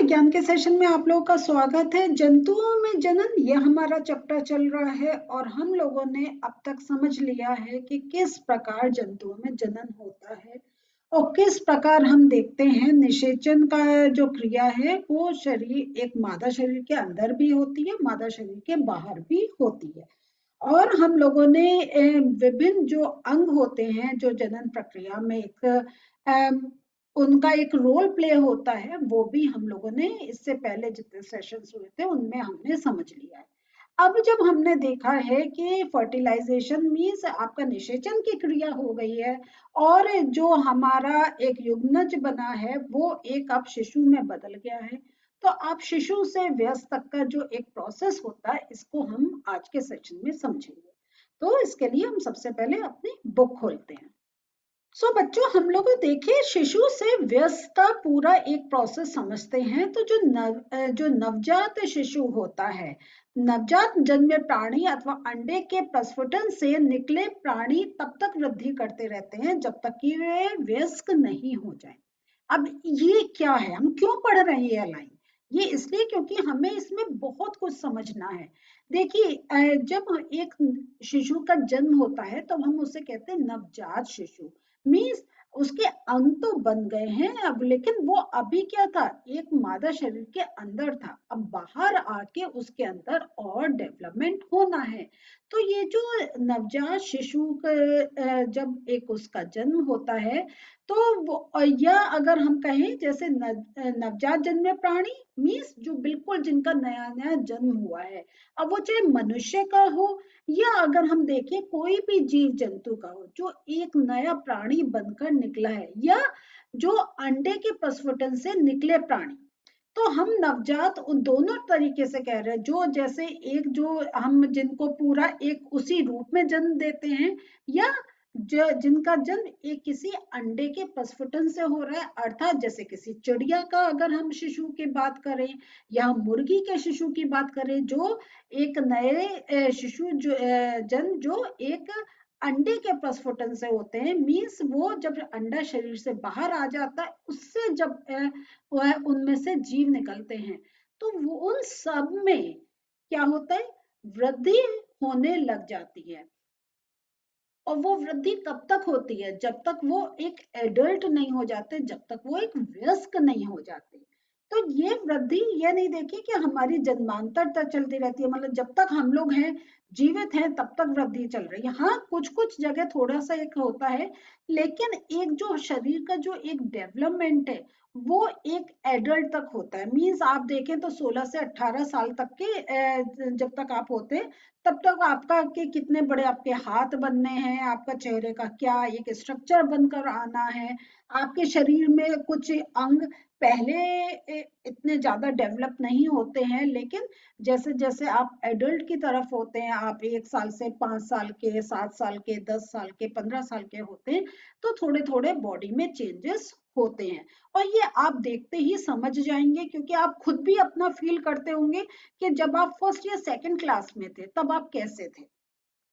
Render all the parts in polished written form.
विज्ञान के सेशन में आप लोगों का स्वागत है। जंतुओं में जनन ये हमारा चैप्टर चल रहा है और हम लोगों ने अब तक समझ लिया है कि किस प्रकार जंतुओं में जनन होता है और किस प्रकार हम देखते हैं निषेचन का जो क्रिया है वो शरीर एक मादा शरीर के अंदर भी होती है, मादा शरीर के बाहर भी होती है। और हम लोगों ने विभिन्न जो अंग होते हैं जो जनन प्रक्रिया में एक उनका एक रोल प्ले होता है, वो भी हम लोगों ने इससे पहले जितने सेशंस हुए थे उनमें हमने समझ लिया है। अब जब हमने देखा है कि फर्टिलाइजेशन मीन्स आपका निषेचन की क्रिया हो गई है और जो हमारा एक युग्मनज बना है वो एक अब शिशु में बदल गया है, तो आप शिशु से वयस्क तक का जो एक प्रोसेस होता है इसको हम आज के सेशन में समझेंगे। तो इसके लिए हम सबसे पहले अपनी बुक खोलते हैं। बच्चों हम लोग देखिए शिशु से वयस्क का पूरा एक प्रोसेस समझते हैं। तो जो नवजात शिशु होता है, नवजात जन्मे प्राणी अथवा अंडे के प्रस्फुटन से निकले प्राणी तब तक वृद्धि करते रहते हैं जब तक कि वे वयस्क नहीं हो जाए। अब ये क्या है, हम क्यों पढ़ रहे हैं ये लाइन? ये इसलिए क्योंकि हमें इसमें बहुत कुछ समझना है। देखिए जब एक शिशु का जन्म होता है तो हम उसे कहते हैं नवजात शिशु। मीन्स उसके अंग तो बन गए हैं अब, लेकिन वो अभी क्या था, एक मादा शरीर के अंदर था। अब बाहर आके उसके अंदर और डेवलपमेंट होना है। तो ये जो नवजात शिशु का जब एक उसका जन्म होता है तो वो, या अगर हम कहें जैसे नवजात जन्मे प्राणी मीन्स जो बिल्कुल जिनका नया नया जन्म हुआ है, अब वो चाहे मनुष्य का हो या अगर हम देखें कोई भी जीव जंतु का हो जो एक नया प्राणी बनकर निकला है, या जो अंडे के प्रस्फुटन से निकले प्राणी। तो हम नवजात उन दोनों तरीके से कह रहे हैं, जो जैसे एक जो हम जिनको पूरा एक उसी रूप में जन्म देते हैं, या जिनका जन्म एक किसी अंडे के प्रस्फुटन से हो रहा है, अर्थात जैसे किसी चिड़िया का अगर हम शिशु की बात करें या मुर्गी के शिशु की बात करें, जो एक नए शिशु जो जन्म जो एक अंडे के प्रस्फुटन से होते हैं। मीन्स वो जब अंडा शरीर से बाहर आ जाता है उससे जब वह उनमें से जीव निकलते हैं, तो वो उन सब में क्या होता है, वृद्धि होने लग जाती है। और वो वृद्धि कब तक होती है, जब तक वो एक एडल्ट नहीं हो जाते, जब तक वो एक वयस्क नहीं हो जाते। तो ये वृद्धि ये नहीं देखिए कि हमारी जन्मांतर तक चलती रहती है, मतलब जब तक हम लोग हैं जीवित हैं तब तक वृद्धि चल रही है। हाँ कुछ कुछ जगह थोड़ा सा एक होता है, लेकिन एक जो शरीर का जो एक डेवलपमेंट है वो एक एडल्ट तक होता है। मीन्स आप देखें तो 16 से 18 साल तक के जब तक आप होते हैं तब तक आपका के कितने बड़े आपके हाथ बनने हैं, आपका चेहरे का क्या एक स्ट्रक्चर बनकर आना है, आपके शरीर में कुछ अंग पहले इतने ज्यादा डेवलप नहीं होते हैं, लेकिन जैसे जैसे आप एडल्ट की तरफ होते हैं, आप 1 साल से 5 साल के, 7 साल के, 10 साल के, 15 साल के होते हैं, तो थोड़े थोड़े बॉडी में चेंजेस होते हैं। और ये आप देखते ही समझ जाएंगे क्योंकि आप खुद भी अपना फील करते होंगे कि जब आप फर्स्ट या सेकंड क्लास में थे तब आप कैसे थे,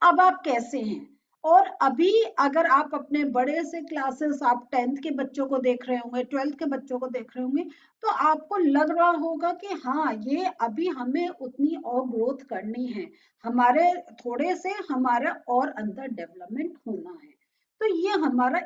अब आप कैसे हैं। और अभी अगर आप अपने बड़े से क्लासेस, आप 10th के बच्चों को देख रहे होंगे, 12th के बच्चों को देख रहे होंगे, तो आपको लग रहा होगा कि हाँ ये अभी हमें उतनी और ग्रोथ करनी है, हमारे थोड़े से हमारा और अंदर डेवलपमेंट होना है। तो ये हमारा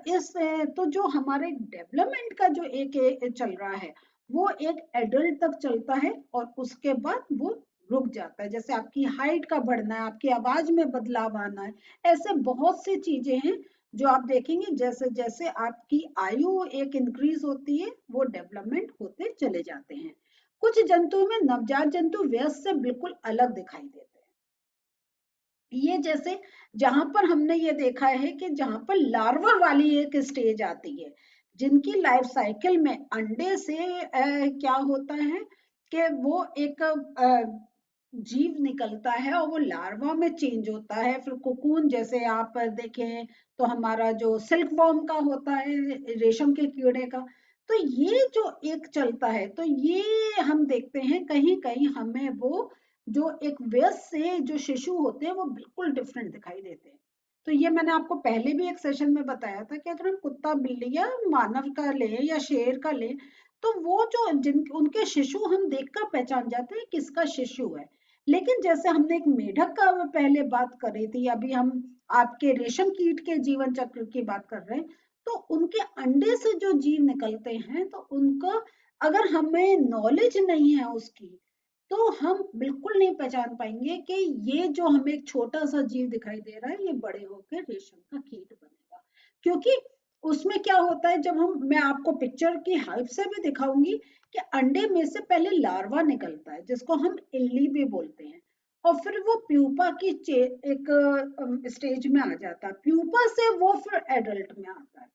तो जो हमारे डेवलपमेंट का जो एक चल रहा है वो एक एडल्ट तक चलता है और उसके बाद वो रुक जाता है। जैसे आपकी हाइट का बढ़ना है, आपकी आवाज में बदलाव आना है, ऐसे बहुत सी चीजें हैं जो आप देखेंगे जैसे जैसे आपकी आयु एक इंक्रीज होती है वो डेवलपमेंट होते चले जाते हैं। कुछ जंतु में नवजात जंतु वयस्क से बिल्कुल अलग दिखाई देते हैं। ये जैसे जहां पर हमने ये देखा है कि जहां पर लार्वा वाली एक स्टेज आती है, जिनकी लाइफ साइकिल में अंडे से क्या होता है कि वो एक जीव निकलता है और वो लार्वा में चेंज होता है, फिर कोकून जैसे आप देखें तो हमारा जो सिल्क वॉर्म का होता है, रेशम के कीड़े का। तो ये जो एक चलता है तो ये हम देखते हैं कहीं कहीं हमें वो जो एक वयस्क से जो शिशु होते हैं वो बिल्कुल डिफरेंट दिखाई देते हैं। तो ये मैंने आपको पहले भी एक सेशन में बताया था कि अगर हम कुत्ता बिल्ली या मानव का ले या शेर का ले, तो वो जो जिन उनके शिशु हम देखकर पहचान जाते हैं किसका शिशु है। लेकिन जैसे हमने एक मेढक का पहले बात करी थी, अभी हम आपके रेशम कीट के जीवन चक्र की बात कर रहे हैं, तो उनके अंडे से जो जीव निकलते हैं तो उनका अगर हमें नॉलेज नहीं है उसकी, तो हम बिल्कुल नहीं पहचान पाएंगे कि ये जो हमें एक छोटा सा जीव दिखाई दे रहा है ये बड़े होकर रेशम का कीट बनेगा। क्योंकि उसमें क्या होता है, जब हम मैं आपको पिक्चर की हेल्प से भी दिखाऊंगी कि अंडे में से पहले लार्वा निकलता है जिसको हम इल्ली भी बोलते हैं, और फिर वो प्यूपा की एक स्टेज में आ जाता है, प्यूपा से वो फिर एडल्ट में आता है।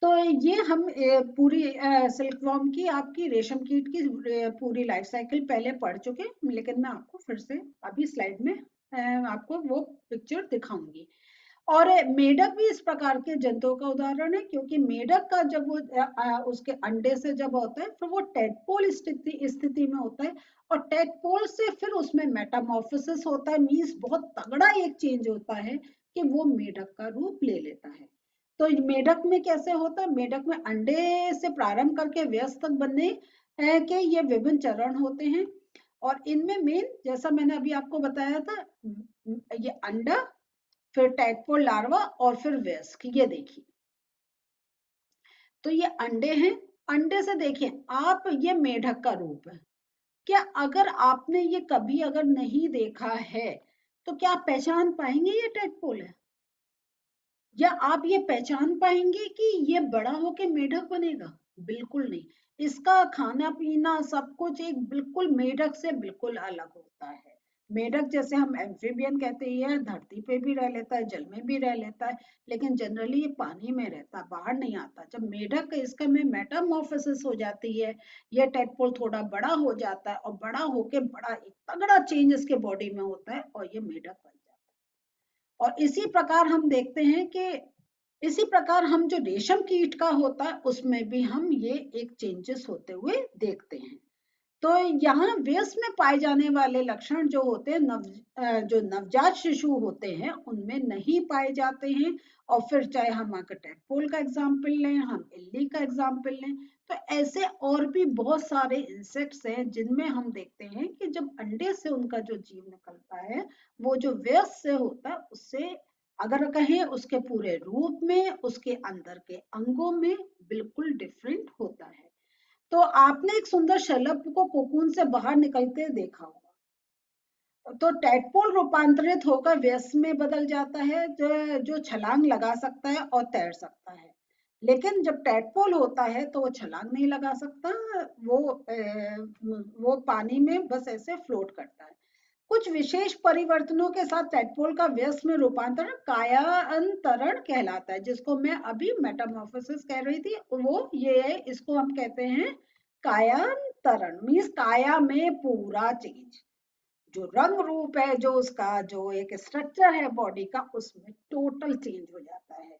तो ये हम पूरी सिल्कवॉर्म की आपकी रेशम कीट की पूरी लाइफ साइकिल पहले पढ़ चुके हैं, लेकिन मैं आपको फिर से अभी स्लाइड में आपको वो पिक्चर दिखाऊंगी। और मेढक भी इस प्रकार के जंतुओं का उदाहरण है, क्योंकि मेढक का जब वो उसके अंडे से जब होता है फिर वो टेडपोल स्थिति में होता है, और टेडपोल से फिर उसमें मेटामॉर्फोसिस होता है, मीन्स बहुत तगड़ा एक चेंज होता है कि वो मेढक का रूप ले लेता है। तो मेढक में कैसे होता है, मेढक में अंडे से प्रारंभ करके वयस्क तक बनने के ये विभिन्न चरण होते हैं, और इनमें मेन जैसा मैंने अभी आपको बताया था, ये अंडा, फिर टैडपोल लार्वा और फिर वयस्क, ये देखिए। तो ये अंडे हैं, अंडे से देखिए आप, ये मेढक का रूप है। क्या अगर आपने ये कभी अगर नहीं देखा है तो क्या आप पहचान पाएंगे ये टैडपोल है, या आप ये पहचान पाएंगे कि ये बड़ा होके मेढक बनेगा? बिल्कुल नहीं। इसका खाना पीना सब कुछ एक बिल्कुल मेढक से बिल्कुल अलग होता है। मेढक जैसे हम एम्फीबियन कहते हैं, धरती पे भी रह लेता है, जल में भी रह लेता है, लेकिन जनरली ये पानी में रहता है, बाहर नहीं आता। जब मेढक इसका में मेटामॉर्फोसिस हो जाती है, ये टेडपोल थोड़ा बड़ा हो जाता है, और बड़ा होके बड़ा एक तगड़ा चेंज इसके बॉडी में होता है और ये मेढक बन जाता है। और इसी प्रकार हम देखते हैं कि इसी प्रकार हम जो रेशम कीट का होता है उसमें भी हम ये एक चेंजेस होते हुए देखते हैं। तो यहाँ वयस्क में पाए जाने वाले लक्षण जो होते हैं जो नवजात शिशु होते हैं उनमें नहीं पाए जाते हैं। और फिर चाहे हम अगर टैडपोल का एग्जाम्पल लें, हम इल्ली का एग्जाम्पल लें, तो ऐसे और भी बहुत सारे इंसेक्ट्स हैं जिनमें हम देखते हैं कि जब अंडे से उनका जो जीव निकलता है वो जो वयस्क से होता है उससे अगर कहें उसके पूरे रूप में, उसके अंदर के अंगों में बिल्कुल डिफरेंट होता है। तो आपने एक सुंदर शलभ को कोकून से बाहर निकलते देखा होगा। तो टैडपोल रूपांतरित होकर वयस्क में बदल जाता है, जो छलांग लगा सकता है और तैर सकता है। लेकिन जब टैडपोल होता है तो वो छलांग नहीं लगा सकता, वो पानी में बस ऐसे फ्लोट करता है। कुछ विशेष परिवर्तनों के साथ टैडपोल का वयस्क में रूपांतरण कायांतरण कहलाता है, जिसको मैं अभी मेटामॉर्फोसिस कह रही थी, वो ये है, इसको हम कहते हैं कायांतरण। मीन्स काया में पूरा चेंज, जो रंग रूप है, जो उसका जो एक स्ट्रक्चर है बॉडी का, उसमें टोटल चेंज हो जाता है।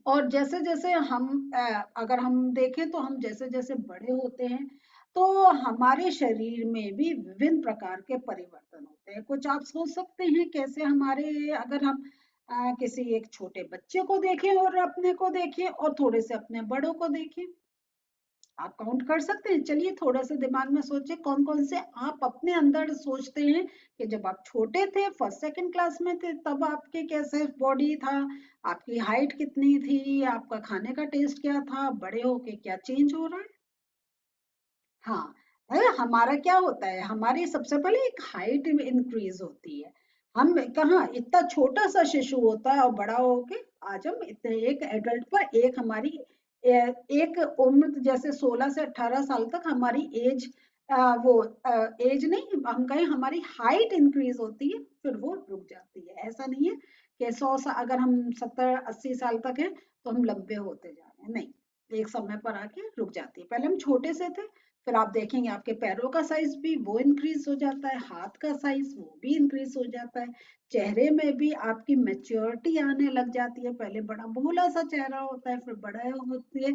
और जैसे जैसे हम अगर हम देखें तो हम जैसे जैसे बड़े होते हैं तो हमारे शरीर में भी विभिन्न प्रकार के परिवर्तन होते हैं। कुछ आप सोच सकते हैं कैसे हमारे, अगर हम किसी एक छोटे बच्चे को देखें और अपने को देखें और थोड़े से अपने बड़ों को देखें, आप काउंट कर सकते हैं? चलिए थोड़ा सा दिमाग में सोचिए कौन कौन से आप अपने अंदर सोचते हैं कि जब आप छोटे थे, फर्स्ट सेकंड क्लास में थे, तब आपके कैसे बॉडी था, आपकी हाइट कितनी थी, आपका खाने का टेस्ट क्या था, बड़े होके क्या चेंज हो रहा है। हाँ, हमारा क्या होता है, हमारी सबसे पहले एक हाइट इंक्रीज होती है। हम कहाँ, इतना छोटा सा शिशु होता है और बड़ा होके आज हम इतने एक एडल्ट पर एक हमारी एक उम्र जैसे 16 से 18 साल तक हमारी एज, वो एज नहीं, हम कहें हमारी हाइट इंक्रीज होती है, फिर वो रुक जाती है। ऐसा नहीं है कि 100 अगर हम 70-80 साल तक हैं तो हम लंबे होते जा रहे हैं, नहीं, एक समय पर आके रुक जाती है। पहले हम छोटे से थे, फिर आप देखेंगे आपके पैरों का साइज भी वो इंक्रीज हो जाता है, हाथ का साइज वो भी इंक्रीज हो जाता है, चेहरे में भी आपकी मैच्योरिटी आने लग जाती है। पहले बड़ा भोला सा चेहरा होता है, फिर बड़ा होती है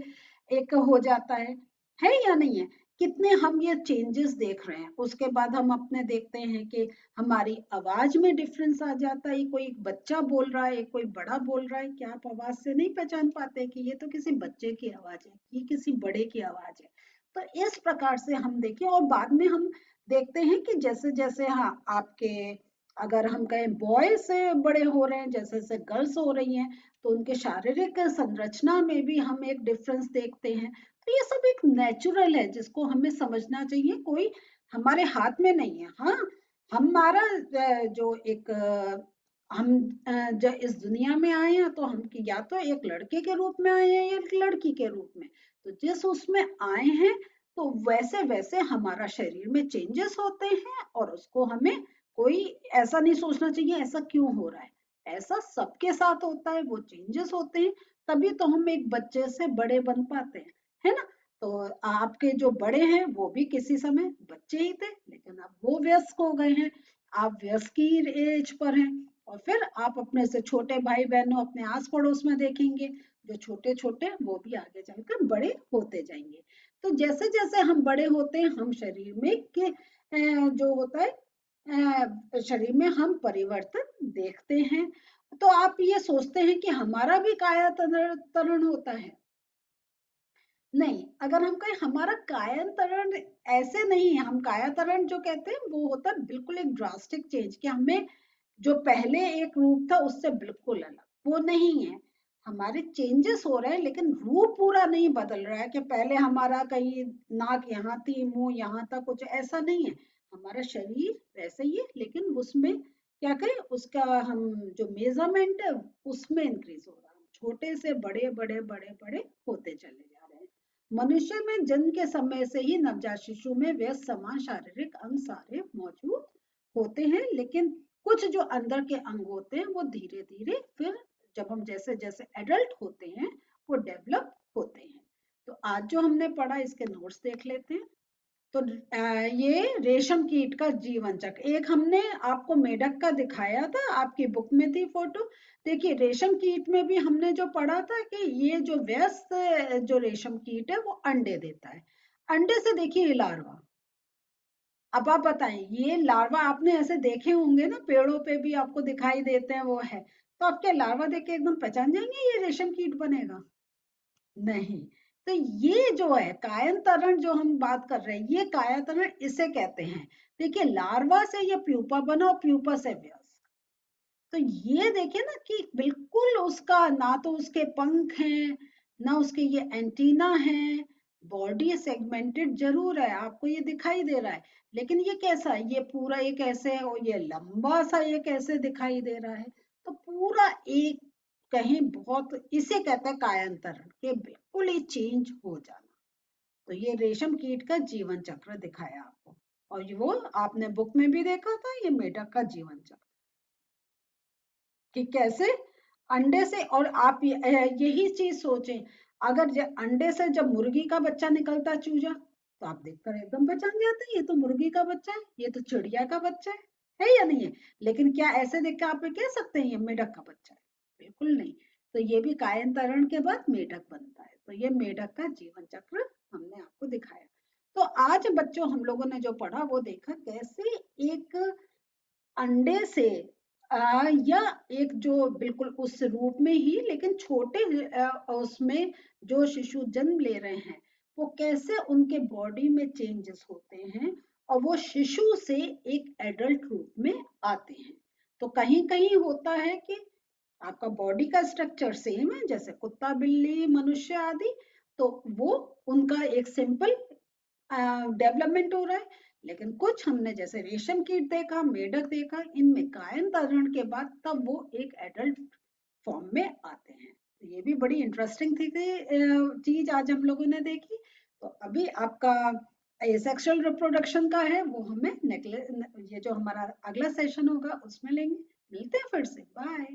एक हो जाता है या नहीं है? कितने हम ये चेंजेस देख रहे हैं। उसके बाद हम अपने देखते हैं कि हमारी आवाज में डिफरेंस आ जाता है। कोई बच्चा बोल रहा है, कोई बड़ा बोल रहा है, क्या आप आवाज से नहीं पहचान पाते कि ये तो किसी बच्चे की आवाज है, ये किसी बड़े की आवाज है। तो इस प्रकार से हम देखिए, और बाद में हम देखते हैं कि जैसे जैसे हाँ आपके, अगर हम कहें बॉय से बड़े हो रहे हैं, जैसे जैसे गर्ल्स हो रही हैं, तो उनके शारीरिक संरचना में भी हम एक डिफरेंस देखते हैं। तो ये सब एक नेचुरल है जिसको हमें समझना चाहिए, कोई हमारे हाथ में नहीं है। हाँ, हमारा जो एक हम जो इस दुनिया में आए हैं, तो हम या तो एक लड़के के रूप में आए हैं या एक लड़की के रूप में। तो जिस उसमें आए हैं, तो वैसे वैसे हमारा शरीर में चेंजेस होते हैं, और उसको हमें कोई ऐसा नहीं सोचना चाहिए ऐसा क्यों हो रहा है। ऐसा सबके साथ होता है, वो चेंजेस होते हैं, तभी तो हम एक बच्चे से बड़े बन पाते हैं, है ना। तो आपके जो बड़े हैं वो भी किसी समय बच्चे ही थे, लेकिन अब वो वयस्क हो गए हैं, आप वयस्क की एज पर हैं। और फिर आप अपने से छोटे भाई बहनों अपने आस पड़ोस में देखेंगे, जो छोटे छोटे वो भी आगे चलकर बड़े होते जाएंगे। तो जैसे जैसे हम बड़े होते हैं, हम शरीर में के जो होता है शरीर में हम परिवर्तन देखते हैं। तो आप ये सोचते हैं कि हमारा भी कायान्तरण होता है? नहीं, अगर हम कहें हमारा कायांतरण, ऐसे नहीं है। हम कायांतरण जो कहते हैं वो होता है बिल्कुल एक ड्रास्टिक चेंज, कि हमें जो पहले एक रूप था उससे बिल्कुल अलग, वो नहीं है। हमारे चेंजेस हो रहे हैं, लेकिन रूप पूरा नहीं बदल रहा है कि पहले हमारा कहीं नाक यहाँ थी, मुंह यहाँ था, कुछ ऐसा नहीं है। हमारा शरीर वैसे ही है, लेकिन उसमें क्या करें, उसका हम जो मेजरमेंट है उसमें इंक्रीज हो रहा है। छोटे से बड़े बड़े बड़े बड़े होते चले जा रहे हैं। मनुष्य में जन्म के समय से ही नवजात शिशु में वे समान शारीरिक अंग सारे मौजूद होते हैं, लेकिन कुछ जो अंदर के अंग होते हैं वो धीरे धीरे फिर जब हम जैसे जैसे एडल्ट होते हैं वो डेवलप होते हैं। तो आज जो हमने पढ़ा इसके नोट्स देख लेते हैं। तो ये रेशम कीट का जीवन चक्र, एक हमने आपको मेढक का दिखाया था, आपकी बुक में थी फोटो। देखिए रेशम कीट में भी हमने जो पढ़ा था कि ये जो व्यस्त जो रेशम कीट है वो अंडे देता है। अंडे से देखिए लार्वा। अब आप बताएं, ये लार्वा आपने ऐसे देखे होंगे ना, पेड़ों पे भी आपको दिखाई देते हैं, वो है। तो आप क्या लार्वा देख के एकदम पहचान जाएंगे ये रेशम कीट बनेगा? नहीं। तो ये जो है कायांतरण जो हम बात कर रहे हैं, ये कायांतरण इसे कहते हैं। देखिए लार्वा से ये प्यूपा बना और प्यूपा से वयस्क। तो ये देखिए ना कि बिल्कुल उसका ना तो उसके पंख हैं, ना उसके ये एंटीना है। बॉडी सेगमेंटेड जरूर है, आपको ये दिखाई दे रहा है, लेकिन ये कैसा है, ये पूरा एक ऐसे है और ये लंबा सा एक ऐसे दिखाई दे रहा है। तो पूरा एक कहीं बहुत, इसे कहते हैं कायांतरण, के बिल्कुल ही चेंज हो जाना। तो ये रेशम कीट का जीवन चक्र दिखाया आपको, और ये वो आपने बुक में भी देखा था, ये मेढक का जीवन चक्र कि कैसे अंडे से। और आप यही चीज सोचें, अगर अंडे से जब मुर्गी का बच्चा निकलता चूजा, तो आप देखकर एकदम पहचान जाते हैं ये तो मुर्गी का बच्चा है, ये तो चिड़िया का बच्चा है या नहीं है? लेकिन क्या ऐसे देख के आप कह सकते हैं ये मेढक का बच्चा है? बिल्कुल नहीं। तो ये भी कायांतरण के बाद मेढक बनता है। तो ये मेढक का जीवन चक्र हमने आपको दिखाया। तो आज बच्चों हम लोगों ने जो पढ़ा वो देखा कैसे एक अंडे से या एक जो बिल्कुल उस रूप में ही लेकिन छोटे उसमें जो शिशु जन्म ले रहे हैं, वो कैसे उनके बॉडी में चेंजेस होते हैं, और वो शिशु से एक एडल्ट रूप में आते हैं। तो कहीं कहीं होता है कि आपका बॉडी का स्ट्रक्चर सेम है, जैसे कुत्ता बिल्ली मनुष्य आदि, तो वो उनका एक सिंपल डेवलपमेंट हो रहा है। लेकिन कुछ हमने जैसे रेशम कीट देखा, मेढक देखा, इनमें कायांतरण के बाद तब वो एक एडल्ट फॉर्म में आते हैं। तो ये भी बड़ी इंटरेस्टिंग थी चीज आज हम लोगों ने देखी। तो अभी आपका ये सेक्सुअल रिप्रोडक्शन का है, वो हमें ये जो हमारा अगला सेशन होगा उसमें लेंगे। मिलते हैं फिर से, बाय।